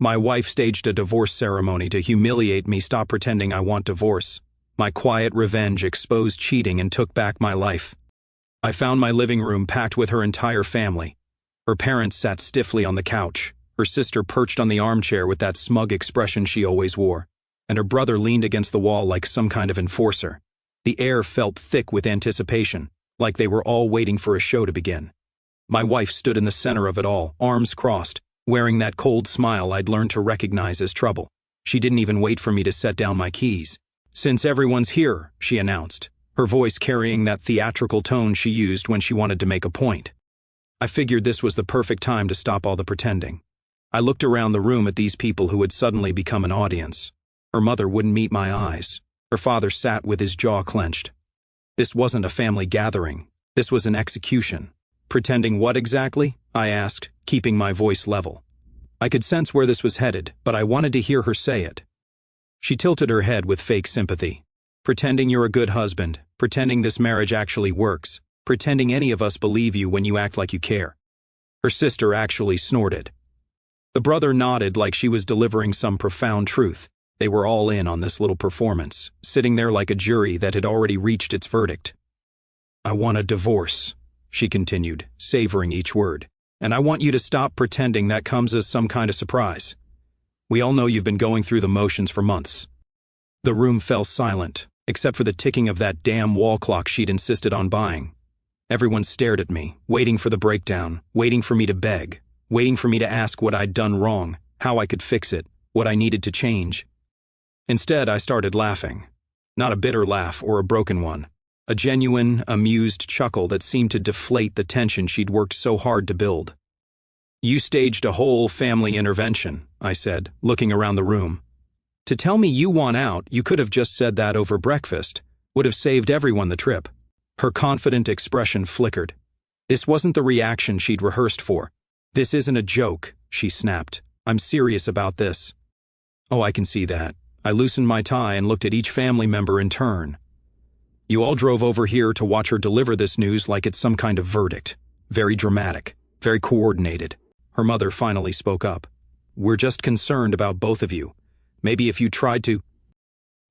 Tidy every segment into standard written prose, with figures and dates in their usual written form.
My wife staged a divorce ceremony to humiliate me. Stop pretending I want divorce. My quiet revenge exposed cheating and took back my life. I found my living room packed with her entire family. Her parents sat stiffly on the couch, her sister perched on the armchair with that smug expression she always wore, and her brother leaned against the wall like some kind of enforcer. The air felt thick with anticipation, like they were all waiting for a show to begin. My wife stood in the center of it all, arms crossed, wearing that cold smile I'd learned to recognize as trouble. She didn't even wait for me to set down my keys. "Since everyone's here," she announced, her voice carrying that theatrical tone she used when she wanted to make a point. I figured this was the perfect time to stop all the pretending. I looked around the room at these people who had suddenly become an audience. Her mother wouldn't meet my eyes. Her father sat with his jaw clenched. This wasn't a family gathering. This was an execution. "Pretending what exactly?" I asked, keeping my voice level. I could sense where this was headed, but I wanted to hear her say it. She tilted her head with fake sympathy. "Pretending you're a good husband, pretending this marriage actually works, pretending any of us believe you when you act like you care." Her sister actually snorted. The brother nodded like she was delivering some profound truth. They were all in on this little performance, sitting there like a jury that had already reached its verdict. "I want a divorce," she continued, savoring each word. "And I want you to stop pretending that comes as some kind of surprise. We all know you've been going through the motions for months." The room fell silent, except for the ticking of that damn wall clock she'd insisted on buying. Everyone stared at me, waiting for the breakdown, waiting for me to beg, waiting for me to ask what I'd done wrong, how I could fix it, what I needed to change. Instead, I started laughing. Not a bitter laugh or a broken one. A genuine, amused chuckle that seemed to deflate the tension she'd worked so hard to build. "You staged a whole family intervention," I said, looking around the room. "To tell me you want out, you could have just said that over breakfast. Would have saved everyone the trip." Her confident expression flickered. This wasn't the reaction she'd rehearsed for. "This isn't a joke," she snapped. "I'm serious about this." "Oh, I can see that." I loosened my tie and looked at each family member in turn. "You all drove over here to watch her deliver this news like it's some kind of verdict. Very dramatic, very coordinated." Her mother finally spoke up. "We're just concerned about both of you. Maybe if you tried to—"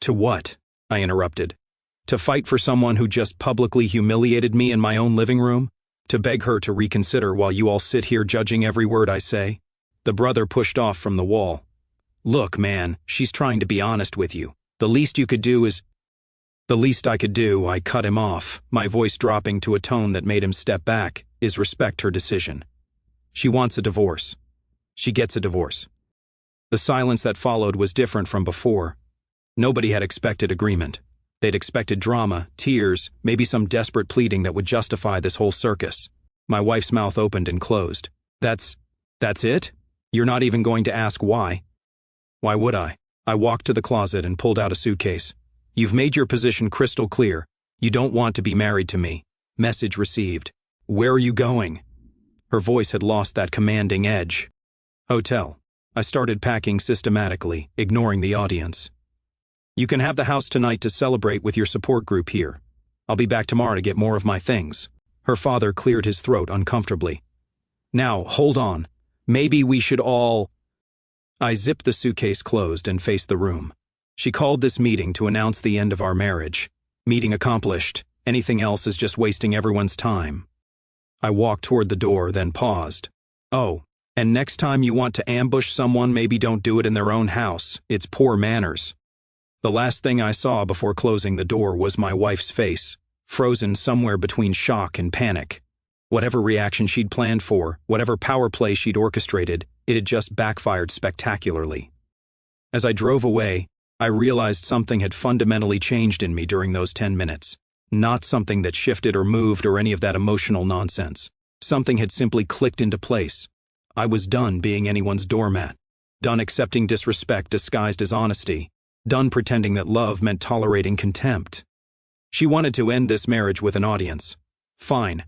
"To what?" I interrupted. "To fight for someone who just publicly humiliated me in my own living room? To beg her to reconsider while you all sit here judging every word I say?" The brother pushed off from the wall. "Look, man, she's trying to be honest with you. The least you could do is—" "The least I could do," I cut him off, my voice dropping to a tone that made him step back, "is respect her decision. She wants a divorce. She gets a divorce." The silence that followed was different from before. Nobody had expected agreement. They'd expected drama, tears, maybe some desperate pleading that would justify this whole circus. My wife's mouth opened and closed. That's it? You're not even going to ask why?" "Why would I?" I walked to the closet and pulled out a suitcase. "You've made your position crystal clear. You don't want to be married to me. Message received. Where are you going?" Her voice had lost that commanding edge. "Hotel." I started packing systematically, ignoring the audience. "You can have the house tonight to celebrate with your support group here. I'll be back tomorrow to get more of my things." Her father cleared his throat uncomfortably. "Now, hold on. Maybe we should all—" I zipped the suitcase closed and faced the room. She called this meeting to announce the end of our marriage. Meeting accomplished. Anything else is just wasting everyone's time. I walked toward the door, then paused. "Oh, and next time you want to ambush someone, maybe don't do it in their own house. It's poor manners." The last thing I saw before closing the door was my wife's face, frozen somewhere between shock and panic. Whatever reaction she'd planned for, whatever power play she'd orchestrated, it had just backfired spectacularly. As I drove away, I realized something had fundamentally changed in me during those 10 minutes. Not something that shifted or moved or any of that emotional nonsense. Something had simply clicked into place. I was done being anyone's doormat. Done accepting disrespect disguised as honesty. Done pretending that love meant tolerating contempt. She wanted to end this marriage with an audience. Fine.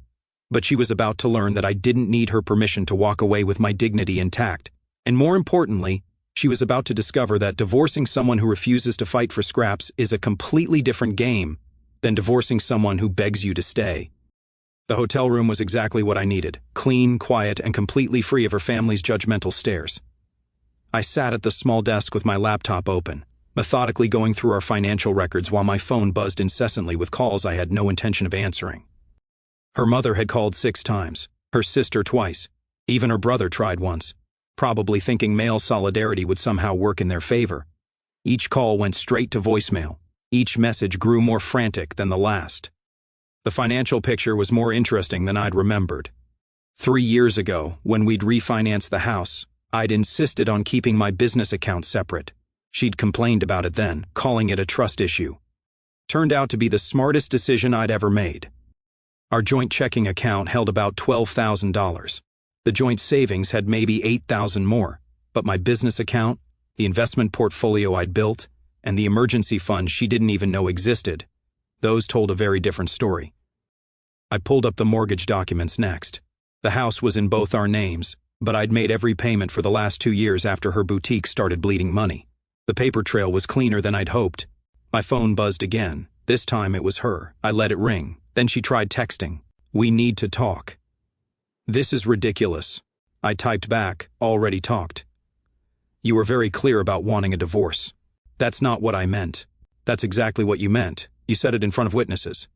But she was about to learn that I didn't need her permission to walk away with my dignity intact. And more importantly, she was about to discover that divorcing someone who refuses to fight for scraps is a completely different game than divorcing someone who begs you to stay. The hotel room was exactly what I needed, clean, quiet, and completely free of her family's judgmental stares. I sat at the small desk with my laptop open, methodically going through our financial records while my phone buzzed incessantly with calls I had no intention of answering. Her mother had called 6 times, her sister twice, even her brother tried once, probably thinking male solidarity would somehow work in their favor. Each call went straight to voicemail. Each message grew more frantic than the last. The financial picture was more interesting than I'd remembered. 3 years ago, when we'd refinanced the house, I'd insisted on keeping my business account separate. She'd complained about it then, calling it a trust issue. Turned out to be the smartest decision I'd ever made. Our joint checking account held about $12,000. The joint savings had maybe $8,000 more, but my business account, the investment portfolio I'd built, and the emergency fund she didn't even know existed, those told a very different story. I pulled up the mortgage documents next. The house was in both our names, but I'd made every payment for the last 2 years after her boutique started bleeding money. The paper trail was cleaner than I'd hoped. My phone buzzed again. This time it was her. I let it ring. Then she tried texting. "We need to talk." "This is ridiculous." I typed back, "Already talked." "You were very clear about wanting a divorce." "That's not what I meant." "That's exactly what you meant. You said it in front of witnesses."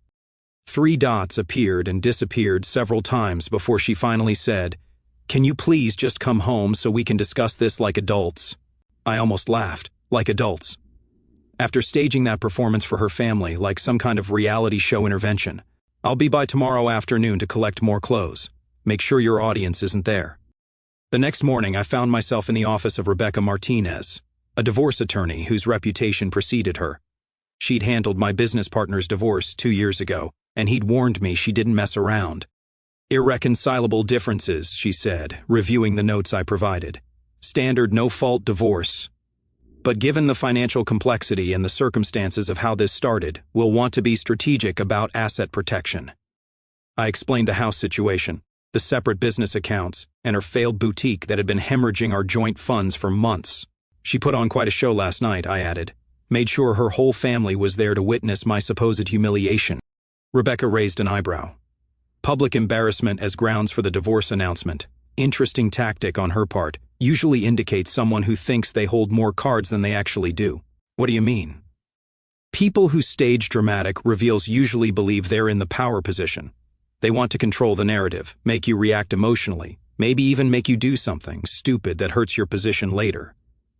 3 dots appeared and disappeared several times before she finally said, "Can you please just come home so we can discuss this like adults?" I almost laughed. Like adults. After staging that performance for her family like some kind of reality show intervention, "I'll be by tomorrow afternoon to collect more clothes. Make sure your audience isn't there." The next morning I found myself in the office of Rebecca Martinez, a divorce attorney whose reputation preceded her. She'd handled my business partner's divorce 2 years ago, and he'd warned me she didn't mess around. "Irreconcilable differences," she said, reviewing the notes I provided. "Standard no-fault divorce. But given the financial complexity and the circumstances of how this started, we'll want to be strategic about asset protection." I explained the house situation, the separate business accounts, and her failed boutique that had been hemorrhaging our joint funds for months. She put on quite a show last night, I added. Made sure her whole family was there to witness my supposed humiliation. Rebecca raised an eyebrow. Public embarrassment as grounds for the divorce announcement. Interesting tactic on her part. Usually indicates someone who thinks they hold more cards than they actually do. What do you mean? People who stage dramatic reveals usually believe they're in the power position. They want to control the narrative, make you react emotionally, maybe even make you do something stupid that hurts your position later.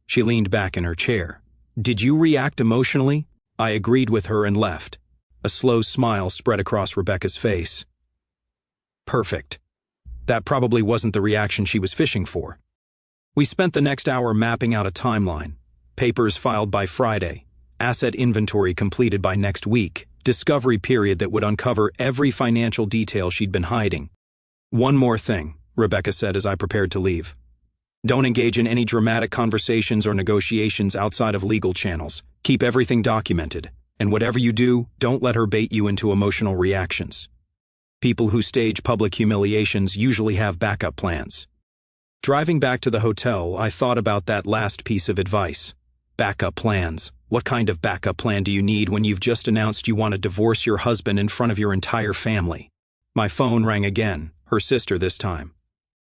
She leaned back in her chair. "Did you react emotionally?" I agreed with her and left. A slow smile spread across Rebecca's face. Perfect. That probably wasn't the reaction she was fishing for. We spent the next hour mapping out a timeline. Papers filed by Friday, asset inventory completed by next week, discovery period that would uncover every financial detail she'd been hiding. "One more thing," Rebecca said as I prepared to leave. "Don't engage in any dramatic conversations or negotiations outside of legal channels. Keep everything documented. And whatever you do, don't let her bait you into emotional reactions. People who stage public humiliations usually have backup plans." Driving back to the hotel, I thought about that last piece of advice. Backup plans. What kind of backup plan do you need when you've just announced you want to divorce your husband in front of your entire family? My phone rang again, her sister this time.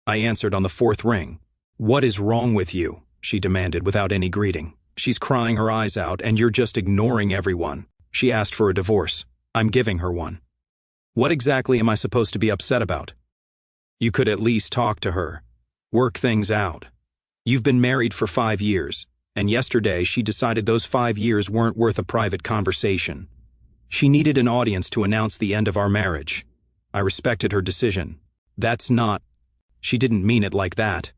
I answered on the 4th ring. "What is wrong with you?" she demanded without any greeting. "She's crying her eyes out and you're just ignoring everyone." She asked for a divorce. I'm giving her one. What exactly am I supposed to be upset about? You could at least talk to her. Work things out. You've been married for 5 years, and yesterday she decided those 5 years weren't worth a private conversation. She needed an audience to announce the end of our marriage. I respected her decision. That's not... She didn't mean it like that.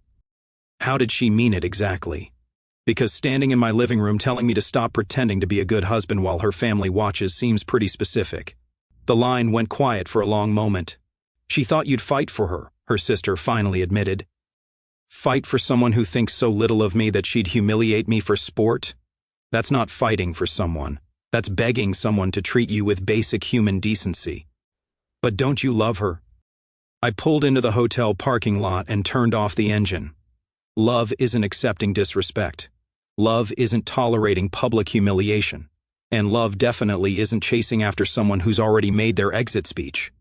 How did she mean it exactly? Because standing in my living room telling me to stop pretending to be a good husband while her family watches seems pretty specific. The line went quiet for a long moment. "She thought you'd fight for her," her sister finally admitted. Fight for someone who thinks so little of me that she'd humiliate me for sport? That's not fighting for someone. That's begging someone to treat you with basic human decency. But don't you love her? I pulled into the hotel parking lot and turned off the engine. Love isn't accepting disrespect. Love isn't tolerating public humiliation. And love definitely isn't chasing after someone who's already made their exit speech.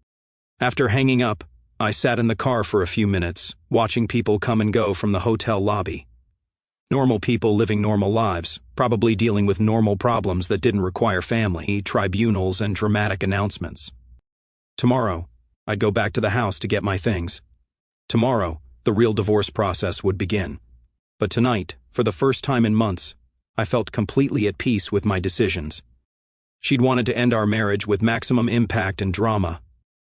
After hanging up, I sat in the car for a few minutes, watching people come and go from the hotel lobby. Normal people living normal lives, probably dealing with normal problems that didn't require family, tribunals, and dramatic announcements. Tomorrow, I'd go back to the house to get my things. Tomorrow, the real divorce process would begin. But tonight, for the first time in months, I felt completely at peace with my decisions. She'd wanted to end our marriage with maximum impact and drama.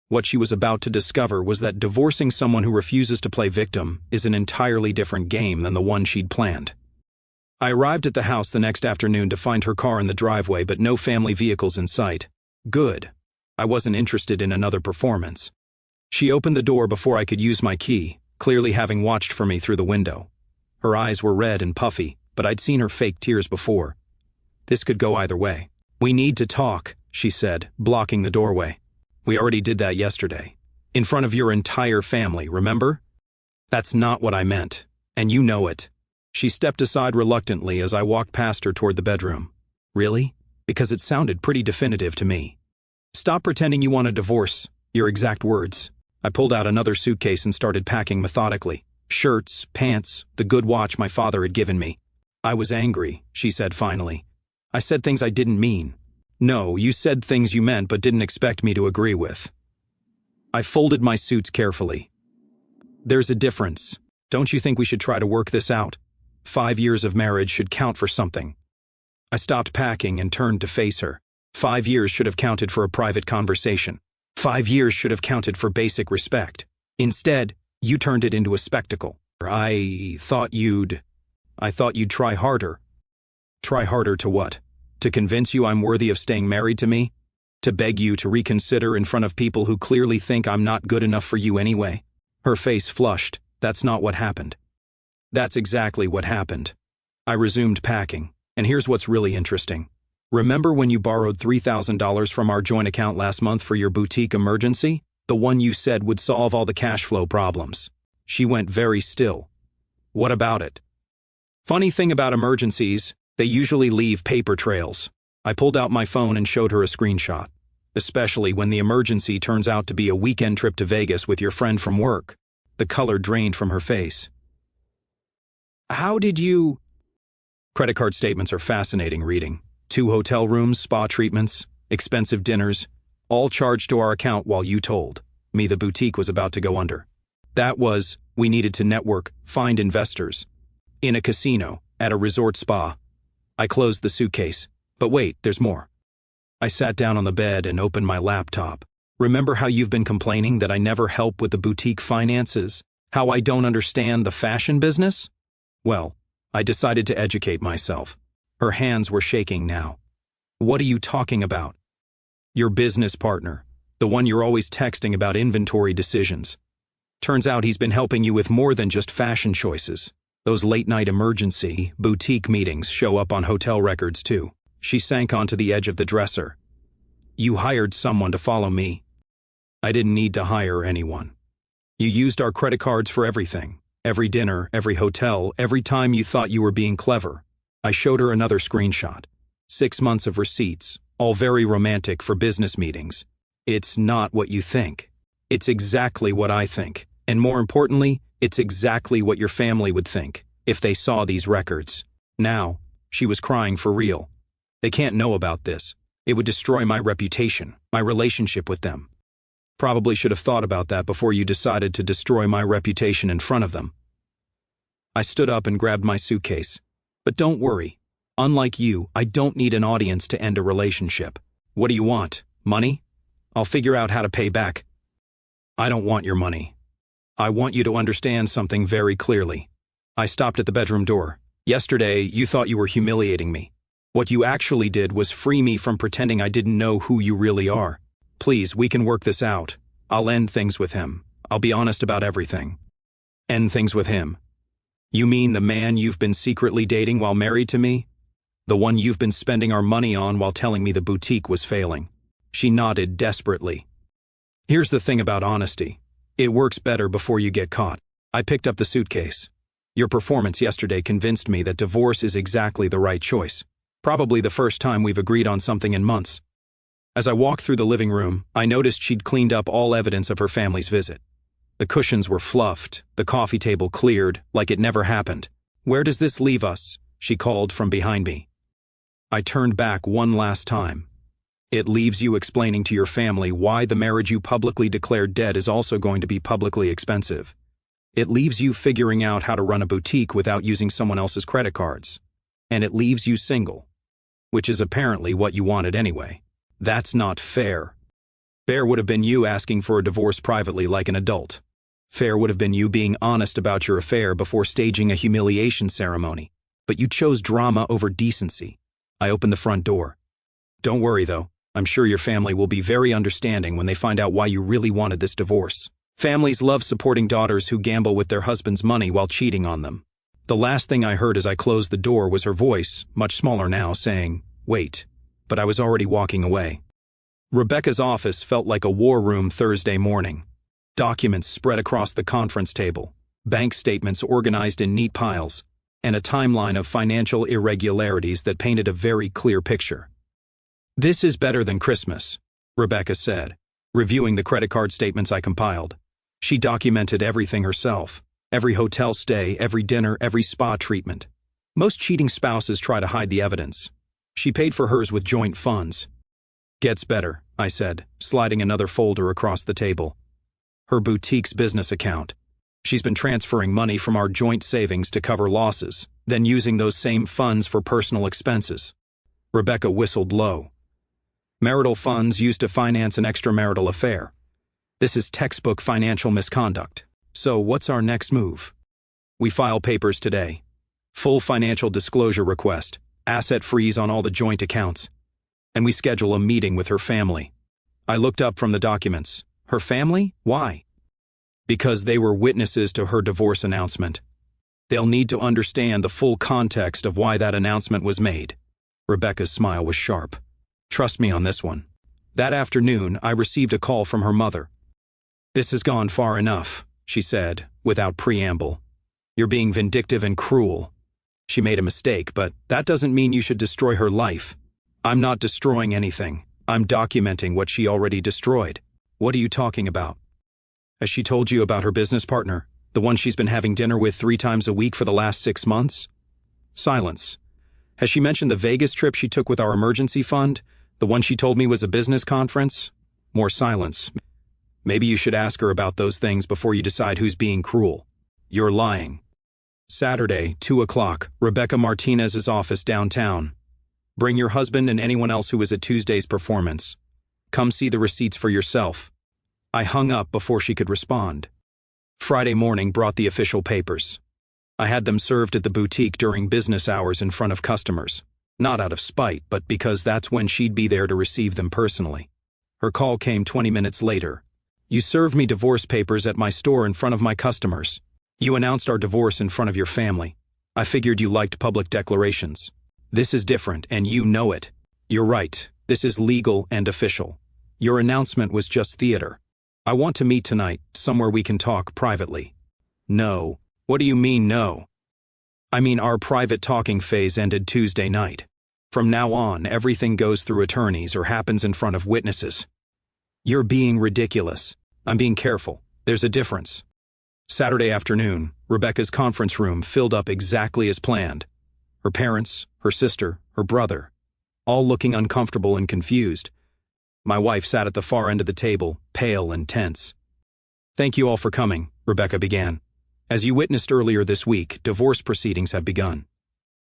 What she was about to discover was that divorcing someone who refuses to play victim is an entirely different game than the one she'd planned. I arrived at the house the next afternoon to find her car in the driveway but no family vehicles in sight. Good. I wasn't interested in another performance. She opened the door before I could use my key, clearly having watched for me through the window. Her eyes were red and puffy, but I'd seen her fake tears before. This could go either way. "We need to talk," she said, blocking the doorway. "We already did that yesterday. In front of your entire family, remember?" "That's not what I meant, and you know it." She stepped aside reluctantly as I walked past her toward the bedroom. "Really?" Because it sounded pretty definitive to me. "Stop pretending you want a divorce," your exact words. I pulled out another suitcase and started packing methodically. Shirts, pants, the good watch my father had given me. "I was angry," she said finally. "I said things I didn't mean." "No, you said things you meant but didn't expect me to agree with." I folded my suits carefully. "There's a difference. Don't you think we should try to work this out? 5 years of marriage should count for something." I stopped packing and turned to face her. 5 years should have counted for a private conversation. 5 years should have counted for basic respect. Instead, you turned it into a spectacle. I thought you'd try harder." "Try harder to what? To convince you I'm worthy of staying married to me? To beg you to reconsider in front of people who clearly think I'm not good enough for you anyway?" Her face flushed. "That's not what happened." "That's exactly what happened." I resumed packing, and here's what's really interesting. "Remember when you borrowed $3,000 from our joint account last month for your boutique emergency? The one you said would solve all the cash flow problems." She went very still. "What about it?" "Funny thing about emergencies, they usually leave paper trails." I pulled out my phone and showed her a screenshot. "Especially when the emergency turns out to be a weekend trip to Vegas with your friend from work." The color drained from her face. "How did you—" Credit card statements are fascinating reading. 2 hotel rooms, spa treatments, expensive dinners, all charged to our account while you told me the boutique was about to go under. We needed to network, find investors. In a casino, at a resort spa. I closed the suitcase. But wait, there's more. I sat down on the bed and opened my laptop. "Remember how you've been complaining that I never help with the boutique finances? How I don't understand the fashion business? Well, I decided to educate myself." Her hands were shaking now. "What are you talking about?" "Your business partner, the one you're always texting about inventory decisions. Turns out he's been helping you with more than just fashion choices. Those late-night emergency, boutique meetings show up on hotel records too." She sank onto the edge of the dresser. "You hired someone to follow me." "I didn't need to hire anyone. You used our credit cards for everything. Every dinner, every hotel, every time you thought you were being clever." I showed her another screenshot. 6 months of receipts, all very romantic for business meetings. "It's not what you think. It's exactly what I think. And more importantly, it's exactly what your family would think if they saw these records." Now, she was crying for real. "They can't know about this. It would destroy my reputation, my relationship with them." Probably should have thought about that before you decided to destroy my reputation in front of them. I stood up and grabbed my suitcase. "But don't worry. Unlike you, I don't need an audience to end a relationship. What do you want? Money? I'll figure out how to pay back." "I don't want your money. I want you to understand something very clearly." I stopped at the bedroom door. "Yesterday, you thought you were humiliating me. What you actually did was free me from pretending I didn't know who you really are. Please, we can work this out. I'll end things with him. I'll be honest about everything." "End things with him? You mean the man you've been secretly dating while married to me? The one you've been spending our money on while telling me the boutique was failing?" She nodded desperately. "Here's the thing about honesty. It works better before you get caught." I picked up the suitcase. "Your performance yesterday convinced me that divorce is exactly the right choice. Probably the first time we've agreed on something in months." As I walked through the living room, I noticed she'd cleaned up all evidence of her family's visit. The cushions were fluffed, the coffee table cleared, like it never happened. Where does this leave us? She called from behind me. I turned back one last time. It leaves you explaining to your family why the marriage you publicly declared dead is also going to be publicly expensive. It leaves you figuring out how to run a boutique without using someone else's credit cards. And it leaves you single. Which is apparently what you wanted anyway. That's not fair. Fair would have been you asking for a divorce privately like an adult. Fair would have been you being honest about your affair before staging a humiliation ceremony. But you chose drama over decency. I opened the front door. Don't worry though, I'm sure your family will be very understanding when they find out why you really wanted this divorce. Families love supporting daughters who gamble with their husband's money while cheating on them. The last thing I heard as I closed the door was her voice, much smaller now, saying, "Wait," but I was already walking away. Rebecca's office felt like a war room Thursday morning. Documents spread across the conference table, bank statements organized in neat piles, and a timeline of financial irregularities that painted a very clear picture. "This is better than Christmas," Rebecca said, reviewing the credit card statements I compiled. She documented everything herself, every hotel stay, every dinner, every spa treatment. Most cheating spouses try to hide the evidence. She paid for hers with joint funds. "Gets better," I said, sliding another folder across the table. "Her boutique's business account. She's been transferring money from our joint savings to cover losses, then using those same funds for personal expenses." Rebecca whistled low. "Marital funds used to finance an extramarital affair. This is textbook financial misconduct. So what's our next move?" "We file papers today. Full financial disclosure request, asset freeze on all the joint accounts. And we schedule a meeting with her family." I looked up from the documents. Her family? Why? Because they were witnesses to her divorce announcement. They'll need to understand the full context of why that announcement was made. Rebecca's smile was sharp. "Trust me on this one." That afternoon, I received a call from her mother. "This has gone far enough," she said, without preamble. "You're being vindictive and cruel. She made a mistake, but that doesn't mean you should destroy her life." "I'm not destroying anything. I'm documenting what she already destroyed." "What are you talking about?" "Has she told you about her business partner, the one she's been having dinner with 3 times a week for the last 6 months?" Silence. "Has she mentioned the Vegas trip she took with our emergency fund, the one she told me was a business conference?" More silence. "Maybe you should ask her about those things before you decide who's being cruel." "You're lying." Saturday, 2 o'clock, Rebecca Martinez's office downtown. "Bring your husband and anyone else who was at Tuesday's performance. Come see the receipts for yourself." I hung up before she could respond. Friday morning brought the official papers. I had them served at the boutique during business hours in front of customers. Not out of spite, but because that's when she'd be there to receive them personally. Her call came 20 minutes later. "You served me divorce papers at my store in front of my customers. You announced our divorce in front of your family. I figured you liked public declarations. This is different, and you know it. You're right, this is legal and official. Your announcement was just theater. I want to meet tonight, somewhere we can talk privately." "No." "What do you mean, no?" "I mean, our private talking phase ended Tuesday night. From now on, everything goes through attorneys or happens in front of witnesses." "You're being ridiculous." "I'm being careful. There's a difference." Saturday afternoon, Rebecca's conference room filled up exactly as planned. Her parents, her sister, her brother, all looking uncomfortable and confused. My wife sat at the far end of the table, pale and tense. "Thank you all for coming," Rebecca began. "As you witnessed earlier this week, divorce proceedings have begun.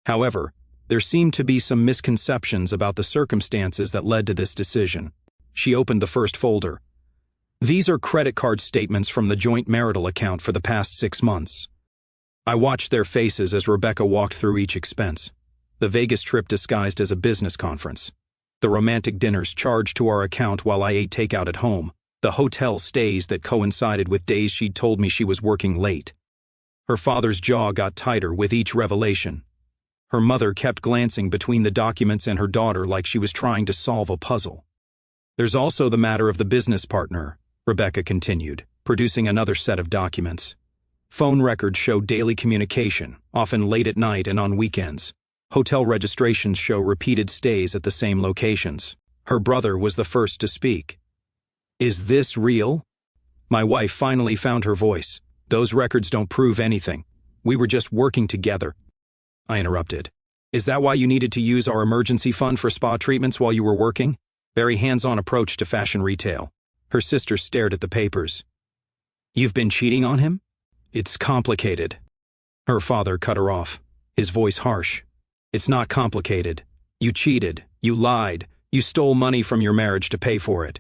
However, there seem to be some misconceptions about the circumstances that led to this decision." She opened the first folder. "These are credit card statements from the joint marital account for the past 6 months." I watched their faces as Rebecca walked through each expense. The Vegas trip disguised as a business conference. The romantic dinners charged to our account while I ate takeout at home. The hotel stays that coincided with days she'd told me she was working late. Her father's jaw got tighter with each revelation. Her mother kept glancing between the documents and her daughter like she was trying to solve a puzzle. "There's also the matter of the business partner," Rebecca continued, producing another set of documents. Phone records show daily communication, often late at night and on weekends. Hotel registrations show repeated stays at the same locations. Her brother was the first to speak. "Is this real?" My wife finally found her voice. "Those records don't prove anything. We were just working together. I interrupted. Is that why you needed to use our emergency fund for spa treatments while you were working? Very hands-on approach to fashion retail. Her sister stared at the papers. You've been cheating on him? It's complicated. Her father cut her off, his voice harsh. It's not complicated. You cheated, you lied, you stole money from your marriage to pay for it.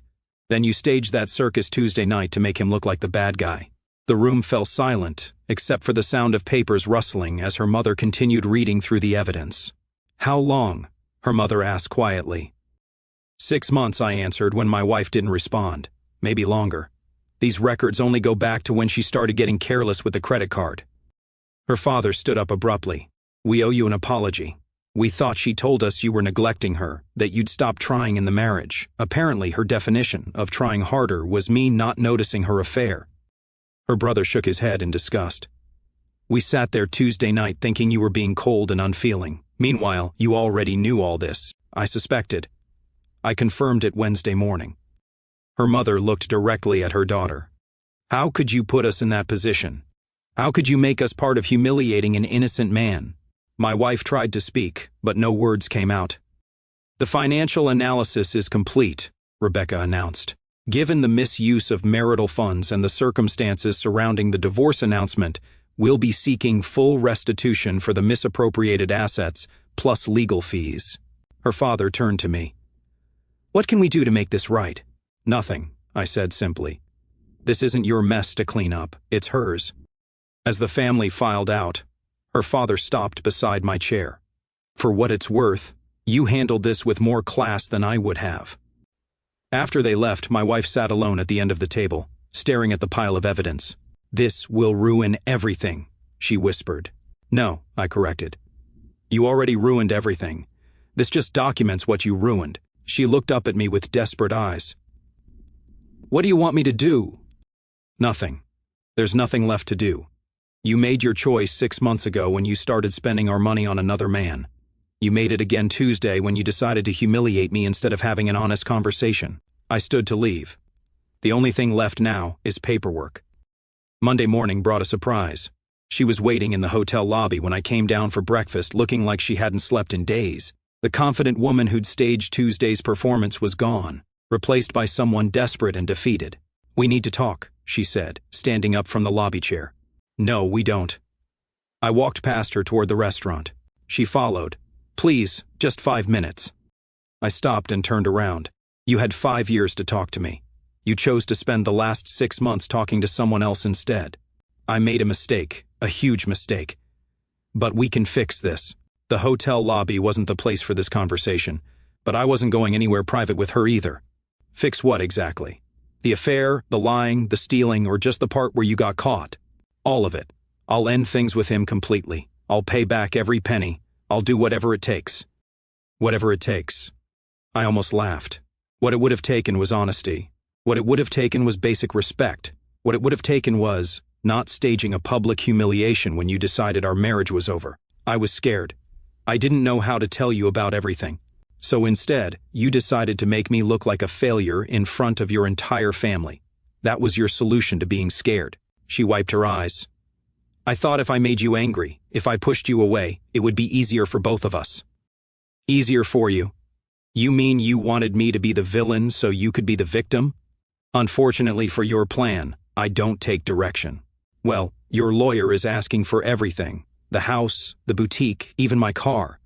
Then you staged that circus Tuesday night to make him look like the bad guy. The room fell silent, except for the sound of papers rustling as her mother continued reading through the evidence. How long? Her mother asked quietly. 6 months, I answered when my wife didn't respond. Maybe longer. These records only go back to when she started getting careless with the credit card. Her father stood up abruptly. We owe you an apology. We thought she told us you were neglecting her, that you'd stop trying in the marriage. Apparently, her definition of trying harder was me not noticing her affair. Her brother shook his head in disgust. We sat there Tuesday night thinking you were being cold and unfeeling. Meanwhile, you already knew all this. I suspected. I confirmed it Wednesday morning. Her mother looked directly at her daughter. How could you put us in that position? How could you make us part of humiliating an innocent man? My wife tried to speak, but no words came out. The financial analysis is complete, Rebecca announced. Given the misuse of marital funds and the circumstances surrounding the divorce announcement, we'll be seeking full restitution for the misappropriated assets, plus legal fees. Her father turned to me. What can we do to make this right? Nothing, I said simply. This isn't your mess to clean up, it's hers. As the family filed out, her father stopped beside my chair. For what it's worth, you handled this with more class than I would have. After they left, my wife sat alone at the end of the table, staring at the pile of evidence. This will ruin everything, she whispered. No, I corrected. You already ruined everything. This just documents what you ruined. She looked up at me with desperate eyes. What do you want me to do? Nothing. There's nothing left to do. You made your choice 6 months ago when you started spending our money on another man. You made it again Tuesday when you decided to humiliate me instead of having an honest conversation. I stood to leave. The only thing left now is paperwork. Monday morning brought a surprise. She was waiting in the hotel lobby when I came down for breakfast looking like she hadn't slept in days. The confident woman who'd staged Tuesday's performance was gone, replaced by someone desperate and defeated. We need to talk, she said, standing up from the lobby chair. No, we don't. I walked past her toward the restaurant. She followed. Please, just 5 minutes. I stopped and turned around. You had 5 years to talk to me. You chose to spend the last 6 months talking to someone else instead. I made a mistake, a huge mistake. But we can fix this. The hotel lobby wasn't the place for this conversation, but I wasn't going anywhere private with her either. Fix what exactly? The affair, the lying, the stealing, or just the part where you got caught? All of it. I'll end things with him completely. I'll pay back every penny. I'll do whatever it takes. Whatever it takes. I almost laughed. What it would have taken was honesty. What it would have taken was basic respect. What it would have taken was not staging a public humiliation when you decided our marriage was over. I was scared. I didn't know how to tell you about everything. So instead, you decided to make me look like a failure in front of your entire family. That was your solution to being scared. She wiped her eyes. I thought if I made you angry, if I pushed you away, it would be easier for both of us. Easier for you? You mean you wanted me to be the villain so you could be the victim? Unfortunately for your plan, I don't take direction. Well, your lawyer is asking for everything. The house, the boutique, even my car.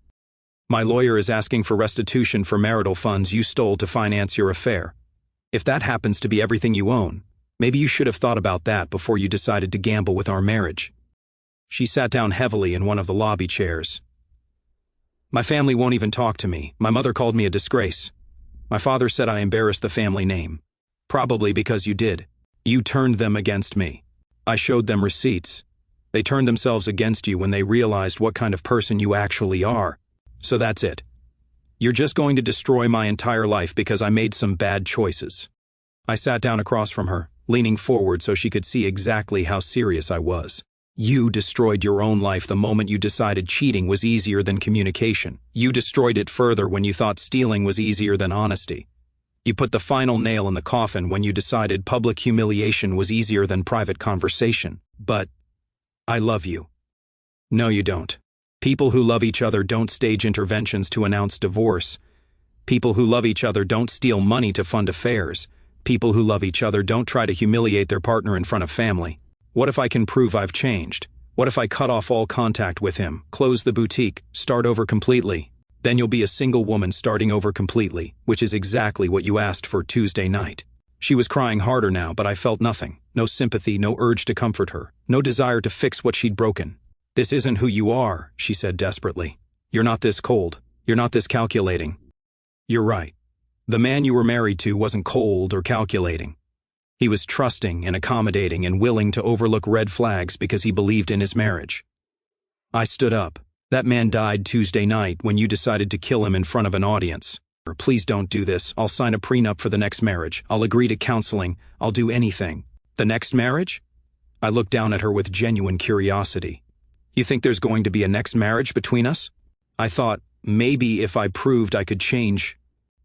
My lawyer is asking for restitution for marital funds you stole to finance your affair. If that happens to be everything you own, maybe you should have thought about that before you decided to gamble with our marriage. She sat down heavily in one of the lobby chairs. My family won't even talk to me. My mother called me a disgrace. My father said I embarrassed the family name. Probably because you did. You turned them against me. I showed them receipts. They turned themselves against you when they realized what kind of person you actually are. So that's it. You're just going to destroy my entire life because I made some bad choices. I sat down across from her, leaning forward so she could see exactly how serious I was. You destroyed your own life the moment you decided cheating was easier than communication. You destroyed it further when you thought stealing was easier than honesty. You put the final nail in the coffin when you decided public humiliation was easier than private conversation. But I love you. No, you don't. People who love each other don't stage interventions to announce divorce. People who love each other don't steal money to fund affairs. People who love each other don't try to humiliate their partner in front of family. What if I can prove I've changed? What if I cut off all contact with him, close the boutique, start over completely? Then you'll be a single woman starting over completely, which is exactly what you asked for Tuesday night. She was crying harder now, but I felt nothing. No sympathy, no urge to comfort her, no desire to fix what she'd broken. "This isn't who you are," she said desperately. "You're not this cold. You're not this calculating." "You're right. The man you were married to wasn't cold or calculating. He was trusting and accommodating and willing to overlook red flags because he believed in his marriage." I stood up. "That man died Tuesday night when you decided to kill him in front of an audience. Please don't do this. I'll sign a prenup for the next marriage. I'll agree to counseling. I'll do anything." "The next marriage?" I looked down at her with genuine curiosity. "You think there's going to be a next marriage between us?" I thought, maybe if I proved I could change.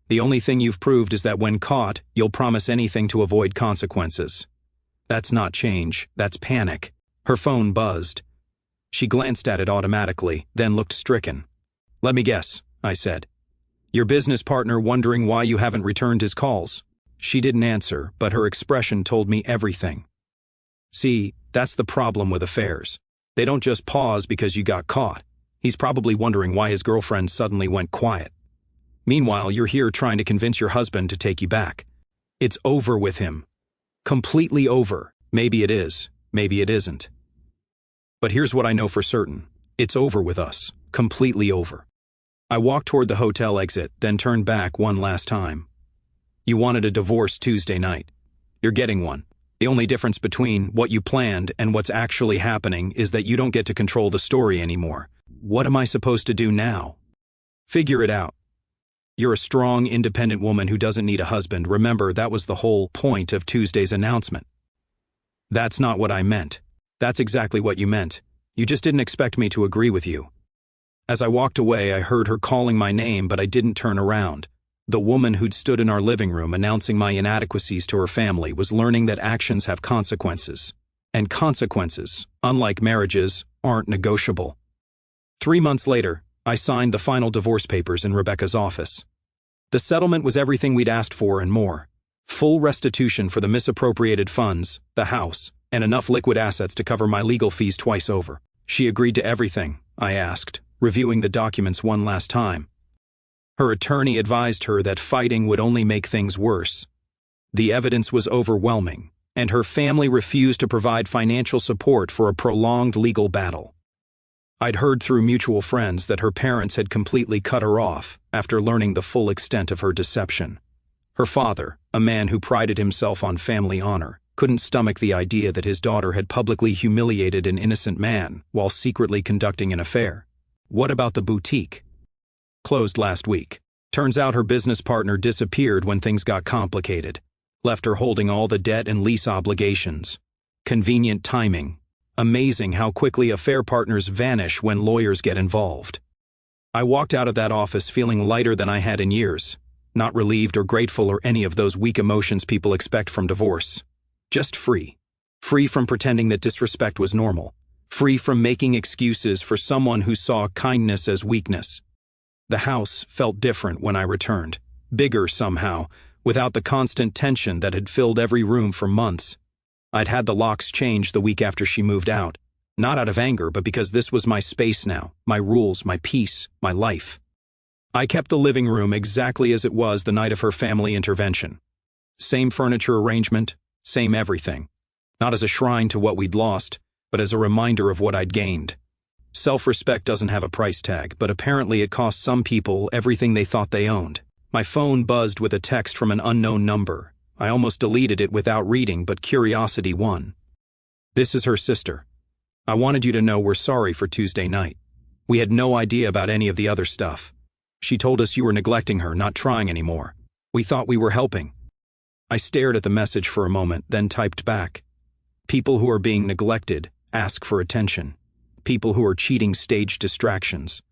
"The only thing you've proved is that when caught, you'll promise anything to avoid consequences. That's not change, that's panic." Her phone buzzed. She glanced at it automatically, then looked stricken. "Let me guess," I said. "Your business partner wondering why you haven't returned his calls." She didn't answer, but her expression told me everything. See, that's the problem with affairs. They don't just pause because you got caught. He's probably wondering why his girlfriend suddenly went quiet. Meanwhile, you're here trying to convince your husband to take you back. It's over with him. Completely over. Maybe it is, maybe it isn't. But here's what I know for certain. It's over with us. Completely over. I walked toward the hotel exit, then turned back one last time. "You wanted a divorce Tuesday night. You're getting one. The only difference between what you planned and what's actually happening is that you don't get to control the story anymore. What am I supposed to do now? Figure it out. You're a strong, independent woman who doesn't need a husband. Remember, that was the whole point of Tuesday's announcement." "That's not what I meant." "That's exactly what you meant. You just didn't expect me to agree with you." As I walked away, I heard her calling my name, but I didn't turn around. The woman who'd stood in our living room announcing my inadequacies to her family was learning that actions have consequences. And consequences, unlike marriages, aren't negotiable. 3 months later, I signed the final divorce papers in Rebecca's office. The settlement was everything we'd asked for and more. Full restitution for the misappropriated funds, the house, and enough liquid assets to cover my legal fees twice over. She agreed to everything, I asked, reviewing the documents one last time. Her attorney advised her that fighting would only make things worse. The evidence was overwhelming, and her family refused to provide financial support for a prolonged legal battle. I'd heard through mutual friends that her parents had completely cut her off after learning the full extent of her deception. Her father, a man who prided himself on family honor, couldn't stomach the idea that his daughter had publicly humiliated an innocent man while secretly conducting an affair. What about the boutique? Closed last week. Turns out her business partner disappeared when things got complicated, left her holding all the debt and lease obligations. Convenient timing. Amazing how quickly affair partners vanish when lawyers get involved. I walked out of that office feeling lighter than I had in years, not relieved or grateful or any of those weak emotions people expect from divorce. Just free. Free from pretending that disrespect was normal. Free from making excuses for someone who saw kindness as weakness. The house felt different when I returned. Bigger somehow, without the constant tension that had filled every room for months. I'd had the locks changed the week after she moved out. Not out of anger, but because this was my space now, my rules, my peace, my life. I kept the living room exactly as it was the night of her family intervention. Same furniture arrangement, same everything. Not as a shrine to what we'd lost, but as a reminder of what I'd gained. Self-respect doesn't have a price tag, but apparently it cost some people everything they thought they owned. My phone buzzed with a text from an unknown number. I almost deleted it without reading, but curiosity won. "This is her sister. I wanted you to know we're sorry for Tuesday night. We had no idea about any of the other stuff. She told us you were neglecting her, not trying anymore. We thought we were helping." I stared at the message for a moment, then typed back. "People who are being neglected ask for attention. People who are cheating stage distractions.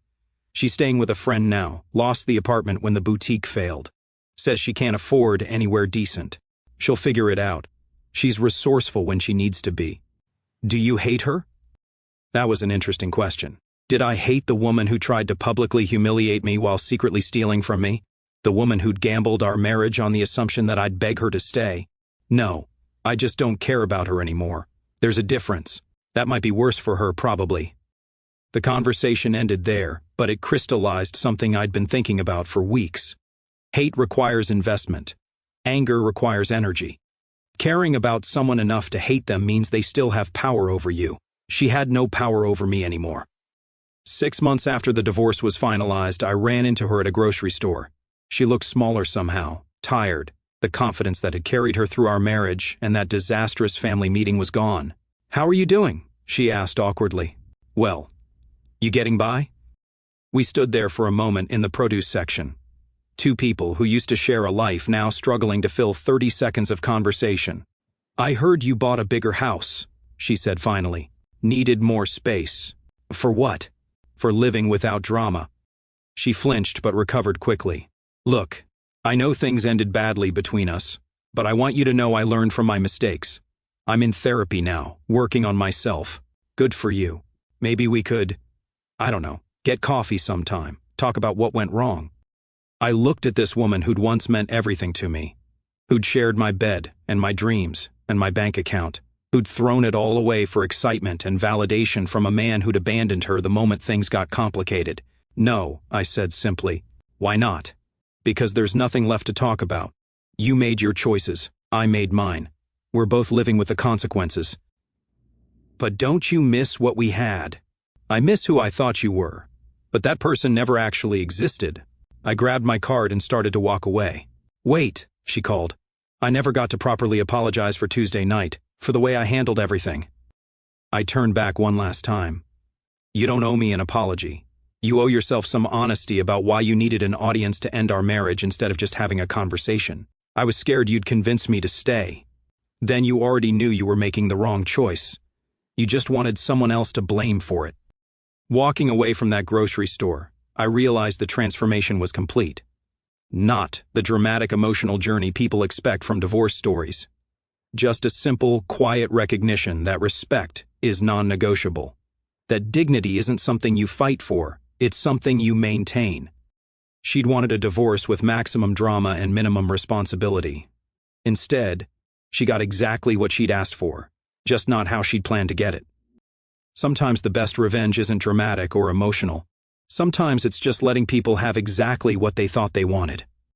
She's staying with a friend now, lost the apartment when the boutique failed. Says she can't afford anywhere decent. She'll figure it out. She's resourceful when she needs to be. Do you hate her?" That was an interesting question. Did I hate the woman who tried to publicly humiliate me while secretly stealing from me? The woman who'd gambled our marriage on the assumption that I'd beg her to stay? No, I just don't care about her anymore. There's a difference. That might be worse for her, probably. The conversation ended there, but it crystallized something I'd been thinking about for weeks. Hate requires investment. Anger requires energy. Caring about someone enough to hate them means they still have power over you. She had no power over me anymore. 6 months after the divorce was finalized, I ran into her at a grocery store. She looked smaller somehow, tired. The confidence that had carried her through our marriage and that disastrous family meeting was gone. "How are you doing?" she asked awkwardly. "Well, you getting by?" We stood there for a moment in the produce section. Two people who used to share a life now struggling to fill 30 seconds of conversation. "I heard you bought a bigger house," she said finally. "Needed more space." "For what?" "For living without drama." She flinched but recovered quickly. "Look, I know things ended badly between us, but I want you to know I learned from my mistakes. I'm in therapy now, working on myself. Good for you. Maybe we could, I don't know, get coffee sometime, talk about what went wrong." I looked at this woman who'd once meant everything to me, who'd shared my bed and my dreams and my bank account, who'd thrown it all away for excitement and validation from a man who'd abandoned her the moment things got complicated. "No," I said simply. "Why not?" "Because there's nothing left to talk about. You made your choices, I made mine. We're both living with the consequences." "But don't you miss what we had?" "I miss who I thought you were, but that person never actually existed." I grabbed my card and started to walk away. "Wait," she called. "I never got to properly apologize for Tuesday night, for the way I handled everything." I turned back one last time. "You don't owe me an apology. You owe yourself some honesty about why you needed an audience to end our marriage instead of just having a conversation. I was scared you'd convince me to stay. Then you already knew you were making the wrong choice. You just wanted someone else to blame for it." Walking away from that grocery store, I realized the transformation was complete. Not the dramatic emotional journey people expect from divorce stories. Just a simple, quiet recognition that respect is non-negotiable. That dignity isn't something you fight for, it's something you maintain. She'd wanted a divorce with maximum drama and minimum responsibility. Instead, she got exactly what she'd asked for, just not how she'd planned to get it. Sometimes the best revenge isn't dramatic or emotional. Sometimes it's just letting people have exactly what they thought they wanted.